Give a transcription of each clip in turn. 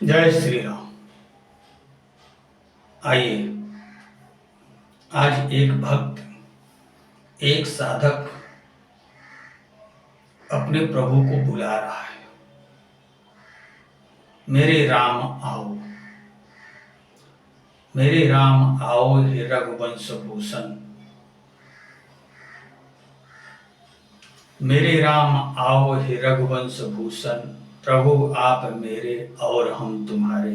जय श्री राम। आइए, आज एक भक्त, एक साधक अपने प्रभु को बुला रहा है। मेरे राम आओ, मेरे राम आओ हे रघुवंश भूषण। मेरे राम आओ हे रघुवंश भूषण। प्रभु आप मेरे और हम तुम्हारे।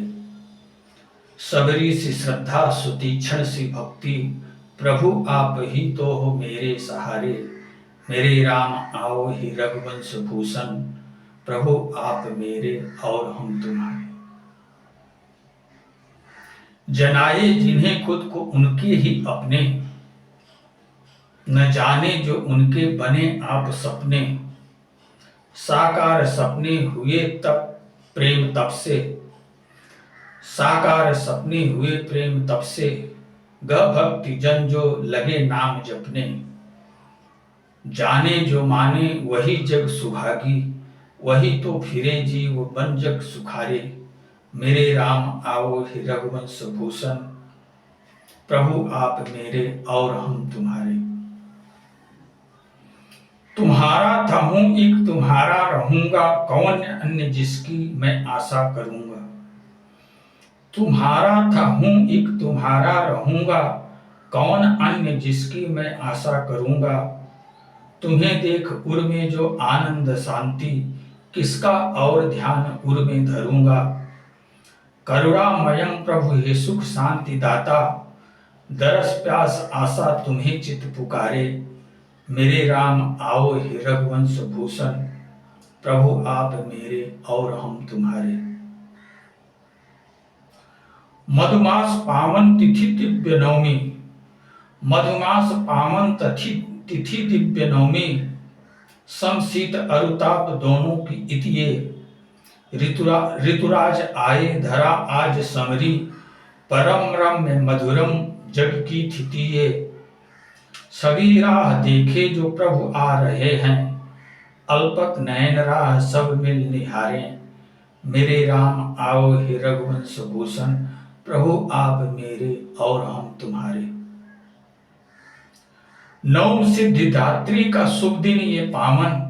सबरी सी श्रद्धा सुतीक्षण सी भक्ति, प्रभु आप ही तो हो मेरे सहारे। मेरे राम आओ हे रघुवंश भूषण। प्रभु आप मेरे और हम तुम्हारे। जनाए जिन्हें खुद को उनके ही अपने, न जाने जो उनके बने आप सपने। साकार सपने हुए तब प्रेम तब से, साकार सपने हुए प्रेम तब से। ग भक्ति जन जो लगे नाम जपने। जाने जो माने वही जग सुभागी, वही तो फिरे जीव बन जग सुखारे। मेरे राम आओ हे रघुवंश भूषण। प्रभु आप मेरे और हम तुम्हारे। तुम्हारा था हूं एक तुम्हारा रहूंगा, कौन अन्य जिसकी मैं आशा करूंगा। तुम्हारा था हूं एक तुम्हारा रहूंगा, कौन अन्य जिसकी मैं आशा करूंगा। तुम्हें देख उर में जो आनंद शांति, किसका और ध्यान उर में धरूंगा। करुणामयं प्रभु हे सुख शांति दाता, दरस प्यास आशा तुम्हें चित पुकारे। मेरे राम आओ हे रघुवंश भूषण। प्रभु आप मेरे और हम तुम्हारे। मधुमास पावन तिथि दिव्य नवमी, मधुमास पावन तिथि दिव्य नवमी। समशीत अरुताप दोनों की इतिये, ऋतुराज आए धरा आज समरी। परम रम्य मधुरम जग की थितिये। सभी राह देखे जो प्रभु आ रहे हैं, अल्पक नयन राह सब मिल निहारे। मेरे राम आओ हे रघुवंश भूषण। प्रभु आप मेरे और हम तुम्हारे। नवम सिद्धिदात्री का शुभ दिन ये पावन,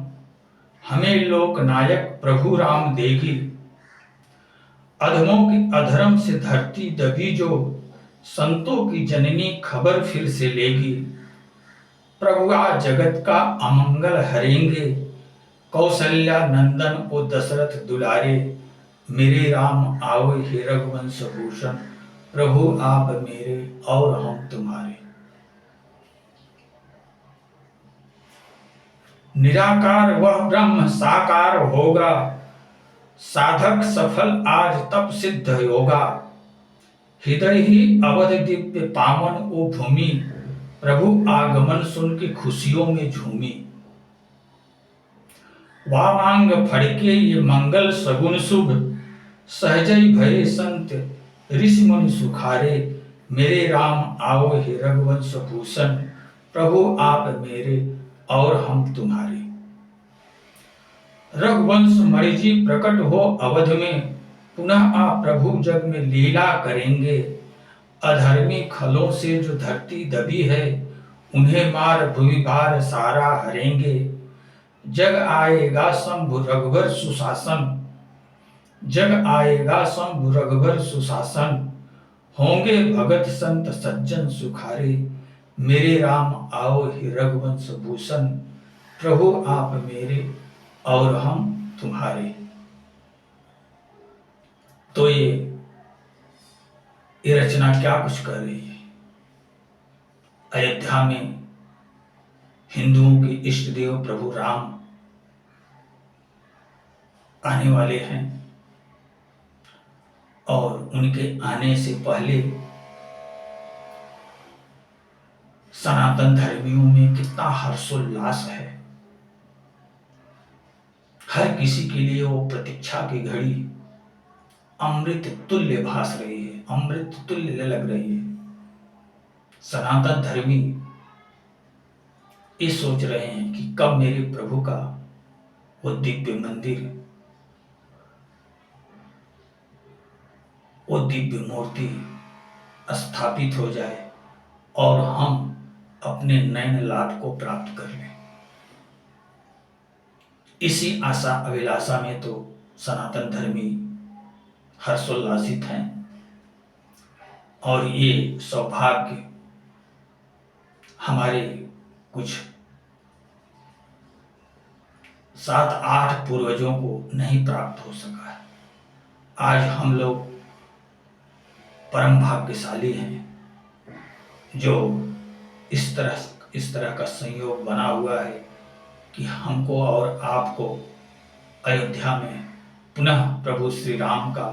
हमें लोकनायक प्रभु राम देगी। अधमों की अधर्म से धरती दबी जो, संतों की जननी खबर फिर से लेगी। प्रभु आज जगत का अमंगल हरेंगे, कौशल्या नंदन ओ दशरथ दुलारे। मेरे राम आओ हे रघुवंश भूषण। प्रभु आप मेरे और हम तुम्हारे। निराकार वह ब्रह्म साकार होगा, साधक सफल आज तप सिद्ध होगा। हृदय ही अवध दिव्य पावन ओ भूमि, प्रभु आगमन सुन के खुशियों में झूमी। वामांग फड़के ये मंगल सगुन शुभ, सहजई भये संत ऋषि मुनि सुखारे। मेरे राम आओ हे रघुवंश भूषण। प्रभु आप मेरे और हम तुम्हारे। रघुवंश मणिजी प्रकट हो अवध में, पुनः आप प्रभु जग में लीला करेंगे। अधर्मी खलों से जो धरती दबी है, उन्हें मार भुवि भार सारा हरेंगे। जग आएगा शंभु रघुवर सुशासन, जग आएगा शंभु रघुवर सुशासन। होंगे भगत संत सज्जन सुखारे। मेरे राम आओ हे रघुवंश भूषण। प्रभु आप मेरे और हम तुम्हारे। तो ये रचना क्या कुछ कर रही है। अयोध्या में हिंदुओं के इष्ट देव प्रभु राम आने वाले हैं, और उनके आने से पहले सनातन धर्मियों में कितना हर्षोल्लास है। हर किसी के लिए वो प्रतीक्षा की घड़ी अमृत तुल्य भास रही है, अमृत तुल्य लग रही है। सनातन धर्मी ये सोच रहे हैं कि कब मेरे प्रभु का वो दिव्य मंदिर वो दिव्य मूर्ति स्थापित हो जाए और हम अपने नयन लाभ को प्राप्त कर लें। इसी आशा अभिलाषा में तो सनातन धर्मी हर्षोल्लासित हैं और ये सौभाग्य हमारे कुछ 7-8 पूर्वजों को नहीं प्राप्त हो सका है। आज हम लोग परम भाग्यशाली हैं जो इस तरह का संयोग बना हुआ है कि हमको और आपको अयोध्या में पुनः प्रभु श्री राम का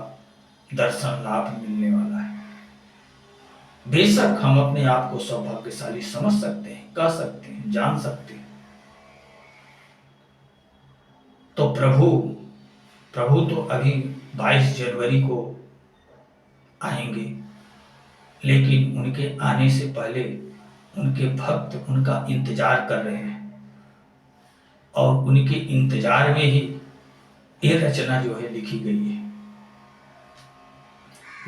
दर्शन लाभ मिलने वाला है। बेशक हम अपने आप को सौभाग्यशाली समझ सकते हैं, कह सकते हैं, जान सकते हैं। तो प्रभु तो अभी 22 जनवरी को आएंगे, लेकिन उनके आने से पहले उनके भक्त उनका इंतजार कर रहे हैं और उनके इंतजार में ही ये रचना जो है लिखी गई है।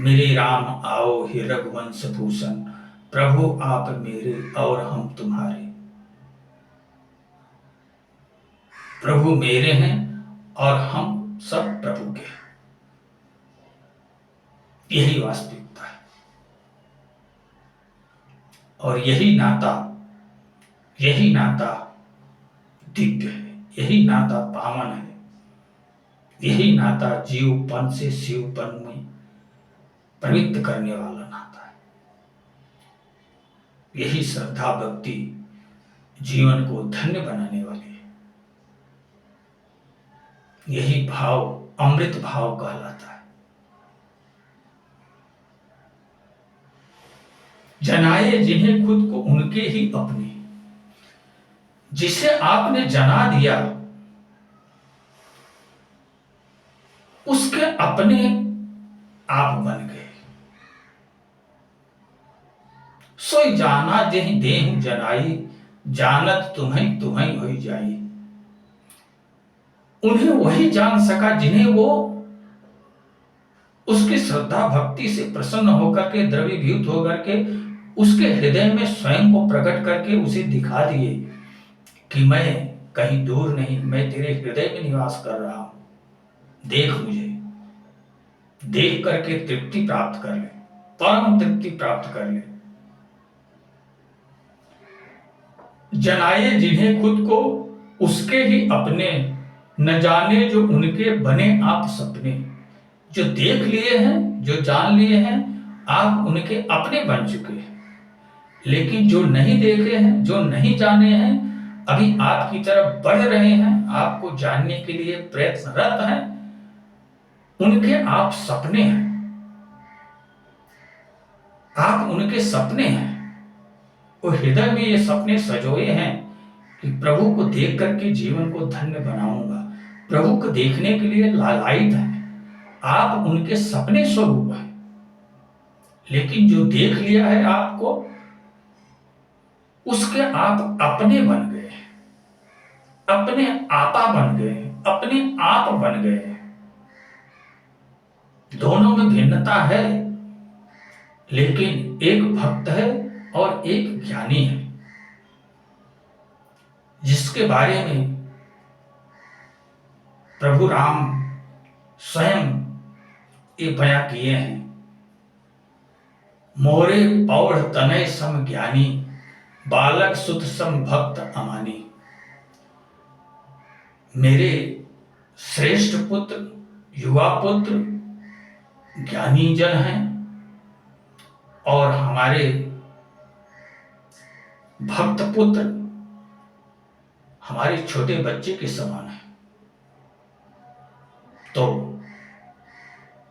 मेरे राम आओ हे रघुवंश भूषण, प्रभु आप मेरे और हम तुम्हारे। प्रभु मेरे हैं और हम सब प्रभु के। यही वास्तविकता है और यही नाता दिव्य है, यही नाता पावन है, यही नाता जीवपन से शिवपन में प्रवृत्त करने वाला नाता है। यही श्रद्धा भक्ति जीवन को धन्य बनाने वाली है। यही भाव अमृत भाव कहलाता है। जनाए जिन्हें खुद को उनके ही अपने, जिसे आपने जना दिया उसके अपने आप बन गए। सोई जाना जेहि देहु जनाई, जानत तुम्हें तुम्हें होई जाई। उन्हें वही जान सका जिन्हें वो उसकी श्रद्धा भक्ति से प्रसन्न होकर के, द्रवीभूत होकर के उसके हृदय में स्वयं को प्रकट करके उसे दिखा दिए कि मैं कहीं दूर नहीं, मैं तेरे हृदय में निवास कर रहा हूं, देख मुझे। देख करके तृप्ति प्राप्त कर ले, परम तृप्ति प्राप्त कर ले। जनाए जिन्हें खुद को उसके ही अपने, न जाने जो उनके बने आप सपने। जो देख लिए हैं, जो जान लिए हैं, आप उनके अपने बन चुके हैं। लेकिन जो नहीं देखे हैं, जो नहीं जाने हैं, अभी आपकी तरफ बढ़ रहे हैं, आपको जानने के लिए प्रयत्नरत हैं, उनके आप सपने हैं। आप उनके सपने हैं। वो हृदय में ये सपने सजोए हैं कि प्रभु को देख करके जीवन को धन्य बनाऊंगा। प्रभु को देखने के लिए लालायित हैं। आप उनके सपने स्वरूप हैं। लेकिन जो देख लिया है आपको, उसके आप अपने बन गए, अपने आपा बन गए, अपने आप बन गए। दोनों में भिन्नता है, लेकिन एक भक्त है और एक ज्ञानी है, जिसके बारे में प्रभु राम स्वयं ये बयां किए हैं। मोरे पौढ़ तनय सम ज्ञानी, बालक सुत सम भक्त अमानी। मेरे श्रेष्ठ पुत्र, युवा पुत्र ज्ञानी जन हैं और हमारे भक्त पुत्र हमारे छोटे बच्चे के समान हैं। तो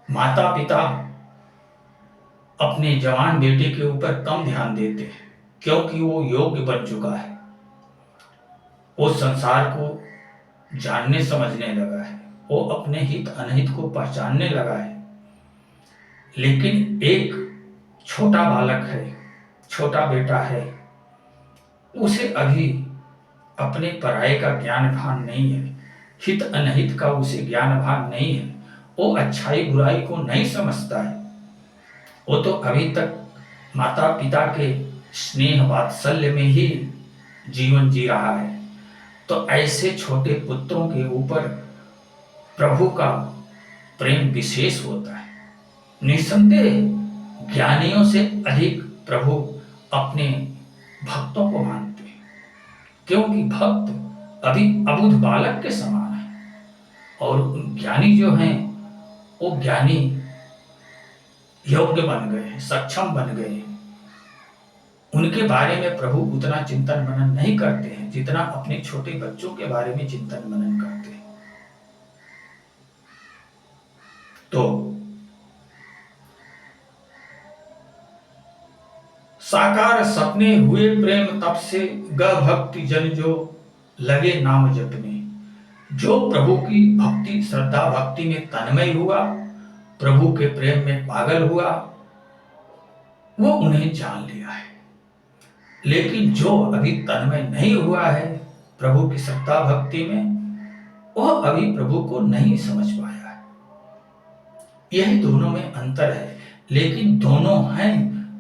माता पिता अपने जवान बेटे के ऊपर कम ध्यान देते हैं, क्योंकि वो योग्य बन चुका है। वो संसार को जानने समझने लगा है, वो अपने हित अनहित को पहचानने लगा है। लेकिन एक छोटा बालक है, छोटा बेटा है, उसे अभी अपने पराये का ज्ञान भान नहीं है, हित अनहित का उसे ज्ञान भान नहीं है। वो अच्छाई बुराई को नहीं समझता है। वो तो अभी तक माता पिता के स्नेह वात्सल्य में ही जीवन जी रहा है। तो ऐसे छोटे पुत्रों के ऊपर प्रभु का प्रेम विशेष होता है। निस्संदेह ज्ञानियों से अधिक प्रभु अपने भक्तों को मानते हैं, क्योंकि भक्त अभी अबुध बालक के समान है और ज्ञानी जो हैं वो ज्ञानी योग्य बन गए हैं, सक्षम बन गए हैं। उनके बारे में प्रभु उतना चिंतन मनन नहीं करते हैं जितना अपने छोटे बच्चों के बारे में चिंतन मनन करते हैं। तो साकार सपने हुए प्रेम तब से ग भक्ति जन जो लगे नाम जपने। जो प्रभु की भक्ति श्रद्धा भक्ति में तन्मय हुआ, प्रभु के प्रेम में पागल हुआ, वो उन्हें जान लिया है। लेकिन जो अभी तन्मय नहीं हुआ है प्रभु की श्रद्धा भक्ति में, वह अभी प्रभु को नहीं समझ पाया है। यही दोनों में अंतर है, लेकिन दोनों हैं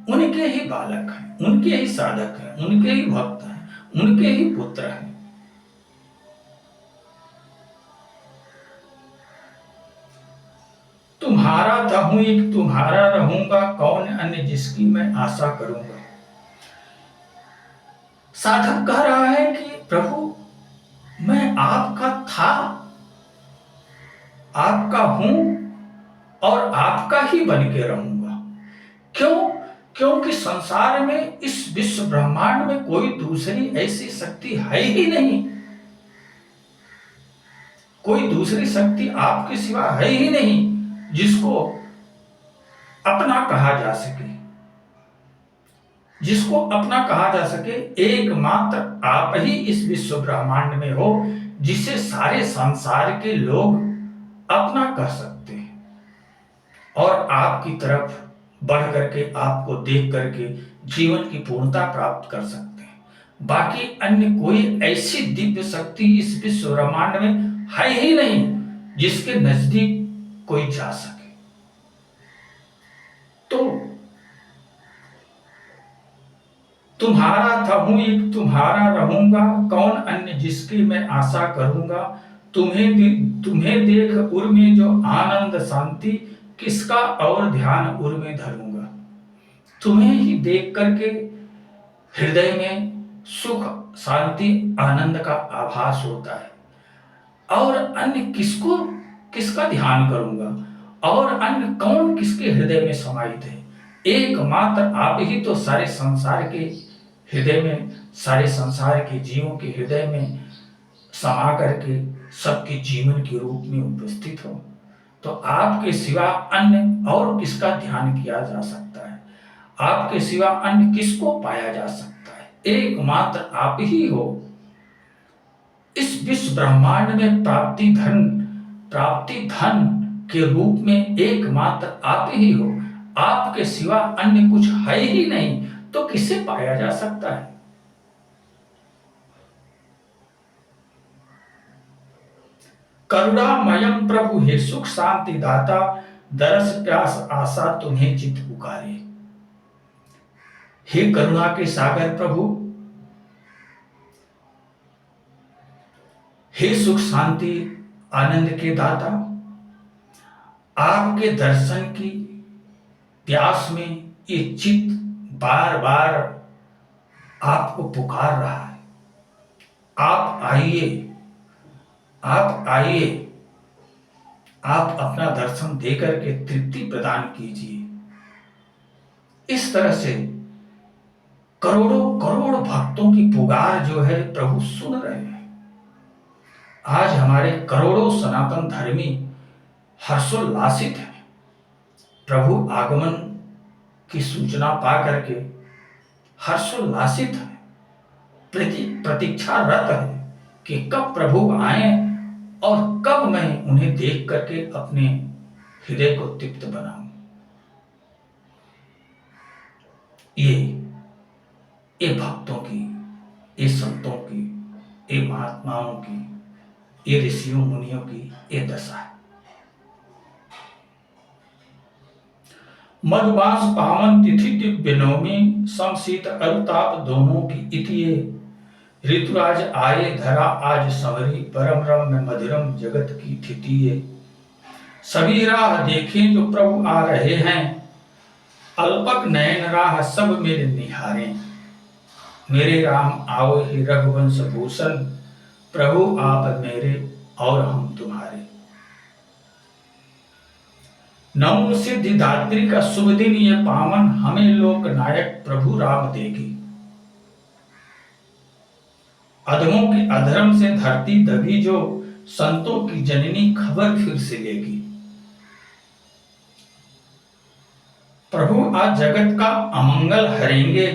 उनके ही बालक हैं, उनके ही साधक हैं, उनके ही भक्त हैं, उनके ही पुत्र हैं। तुम्हारा था हूं एक, तुम्हारा रहूंगा, कौन अन्य जिसकी मैं आशा करूंगा। साधक कह रहा है कि प्रभु मैं आपका था, आपका हूं और आपका ही बन के रहूंगा। क्यों? क्योंकि संसार में, इस विश्व ब्रह्मांड में कोई दूसरी ऐसी शक्ति है ही नहीं, कोई दूसरी शक्ति आपके सिवा है ही नहीं जिसको अपना कहा जा सके, जिसको अपना कहा जा सके। एकमात्र आप ही इस विश्व ब्रह्मांड में हो जिसे सारे संसार के लोग अपना कह सकते हैं और आपकी तरफ बढ़ करके, आपको देख करके जीवन की पूर्णता प्राप्त कर सकते हैं। बाकी अन्य कोई ऐसी दिव्य शक्ति इस विश्व ब्रह्मांड में है ही नहीं जिसके नजदीक कोई जा सके। तो तुम्हारा था हूं एक, तुम्हारा रहूंगा, कौन अन्य जिसकी मैं आशा करूंगा। तुम्हें देख उर में जो आनंद शांति, किसका और ध्यान उर में धरूंगा। तुम्हें ही देख करके हृदय में सुख शांति आनंद का आभास होता है, और अन्य किसका ध्यान करूंगा, और अन्य कौन किसके हृदय में समाहित है। एकमात्र आप ही तो सारे संसार के हृदय में, सारे संसार के जीवों के हृदय में समा करके सबके जीवन के रूप में उपस्थित हो। तो आपके सिवा अन्य और किसका ध्यान किया जा सकता है, आपके सिवा अन्य किसको पाया जा सकता है। एकमात्र आप ही हो। इस विश्व ब्रह्मांड में प्राप्ति धन के रूप में एकमात्र आप ही हो। आपके सिवा अन्य कुछ है ही नहीं, तो किसे पाया जा सकता है। करुणामयम प्रभु हे सुख शांति दाता, दरस प्यास आशा तुम्हें चित पुकारे। हे करुणा के सागर प्रभु, हे सुख शांति आनंद के दाता, आपके दर्शन की प्यास में ये चित्त बार बार आपको पुकार रहा है। आप आइए, आप आइए, आप अपना दर्शन देकर के तृप्ति प्रदान कीजिए। इस तरह से करोड़ों करोड़ भक्तों की पुकार जो है प्रभु सुन रहे हैं। आज हमारे करोड़ों सनातन धर्मी हर्षोल्लासित हैं, प्रभु आगमन की सूचना पा करके हर्षोल्लासित है, प्रतीक्षारत है कि कब प्रभु आए और कब मैं उन्हें देख करके अपने हृदय को तृप्त बनाऊं। ये भक्तों की, ये संतों की, ये महात्माओं की, ये ऋषियों मुनियों की ये दशा है। मधुमास पावन तिथि दिव्य नवमी, समशीत अरुताप दोनों की इतिये। ऋतुराज आए धरा आज संवरी, परम रम्य मधुरम जगत की थितिये। सभी राह देखें जो प्रभु आ रहे हैं, अल्पक नयन राह सब मेरे निहारे। मेरे राम आओ ही रघुवंश भूषण, प्रभु आप मेरे और हम तुम्हारे। नवम सिद्धिदात्री का शुभ दिन ये पावन, हमें लोक नायक प्रभु राम देगी। अधमों की अधर्म से धरती दबी जो, संतों की जननी खबर फिर से लेगी। प्रभु आज जगत का अमंगल हरेंगे,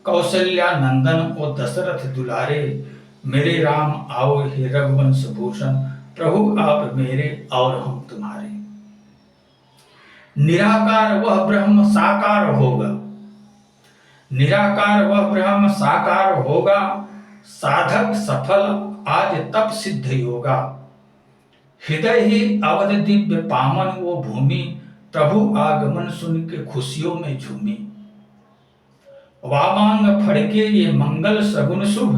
कौशल्या नंदन और दशरथ दुलारे। मेरे राम आओ हे रघुवंश भूषण, प्रभु आप मेरे और हम तुम्हारे। निराकार वह ब्रह्म साकार होगा, निराकार वह ब्रह्म साकार होगा। साधक सफल आज तप सिद्ध योगा। हृदय ही अवध दिव्य पावन वो भूमि, प्रभु आगमन सुन के खुशियों में झूमी। वामांग फड़के ये मंगल सगुन शुभ,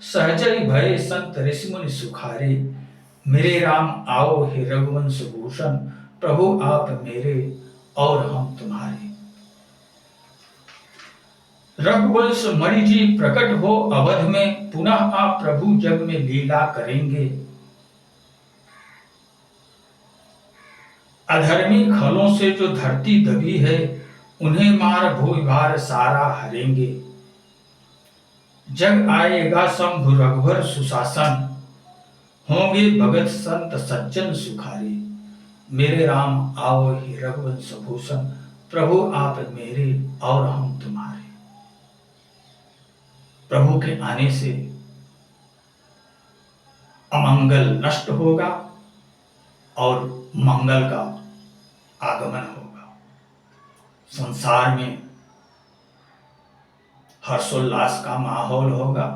सहजई भय संत ऋषि मुनि सुखारे। मेरे राम आओ हे रघुवंश भूषण, प्रभु आप मेरे और हम तुम्हारे। रघुवंश मणि जी प्रकट हो अवध में, पुनः आप प्रभु जग में लीला करेंगे। अधर्मी खलों से जो धरती दबी है, उन्हें मार भूभार सारा हरेंगे। जग आएगा शंभु रघुवर सुशासन, होंगे भगत संत सज्जन सुखारे। मेरे राम आओ हे रघुवंश भूषण, प्रभु आप मेरे और हम तुम्हारे। प्रभु के आने से अमंगल नष्ट होगा और मंगल का आगमन होगा। संसार में हर्षोल्लास का माहौल होगा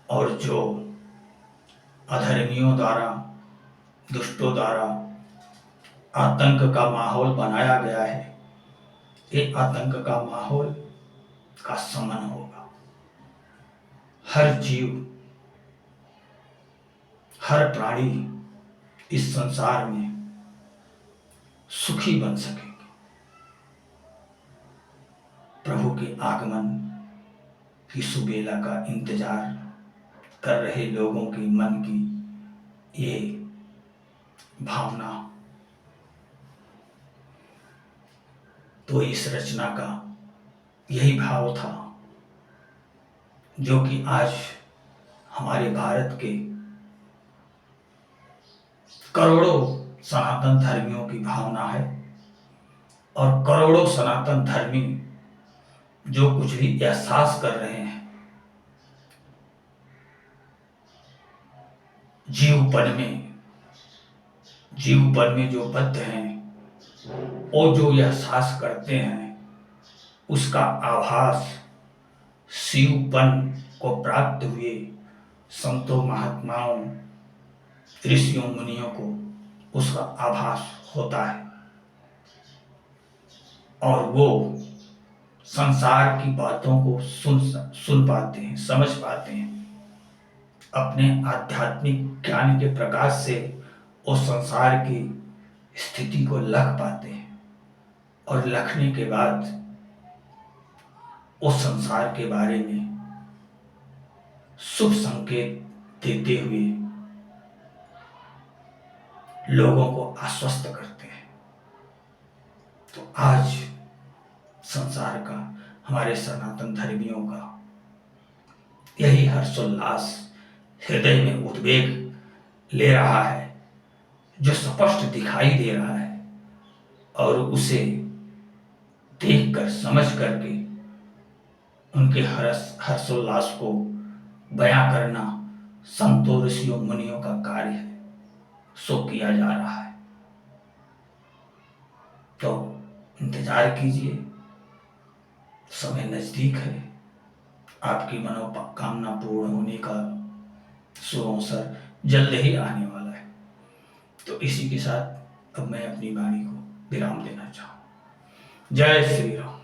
और जो अधर्मियों द्वारा, दुष्टों द्वारा आतंक का माहौल बनाया गया है, ये आतंक का माहौल का शमन होगा। हर जीव, हर प्राणी इस संसार में सुखी बन सकेंगे। प्रभु के आगमन की सुबेला का इंतजार कर रहे लोगों के मन की ये भावना तो इस रचना का यही भाव था, जो कि आज हमारे भारत के करोड़ों सनातन धर्मियों की भावना है। और करोड़ों सनातन धर्मी जो कुछ भी एहसास कर रहे हैं, जीवपन में जो बद्ध हैं, और जो एहसास करते हैं, उसका आभास शिवपन को प्राप्त हुए संतों, महात्माओं, ऋषियों, मुनियों को उसका आभास होता है। और वो संसार की बातों को सुन पाते हैं, समझ पाते हैं। अपने आध्यात्मिक ज्ञान के प्रकाश से उस संसार की स्थिति को लख पाते हैं। और लखने के बाद उस संसार के बारे में शुभ संकेत देते हुए लोगों को आश्वस्त करते हैं। तो आज संसार का, हमारे सनातन धर्मियों का यही हर्षोल्लास हृदय में उद्वेग ले रहा है, जो स्पष्ट दिखाई दे रहा है। और उसे देखकर, समझ करके उनके हर्षोल्लास को बयां करना संतों, ऋषियों, मुनियों का कार्य है, सो किया जा रहा है। तो इंतजार कीजिए, समय नजदीक है, आपकी मनोकामना पूर्ण होने का शुभ अवसर जल्द ही आने वाला है। तो इसी के साथ अब मैं अपनी वाणी को विराम देना चाहूँ। जय श्री राम।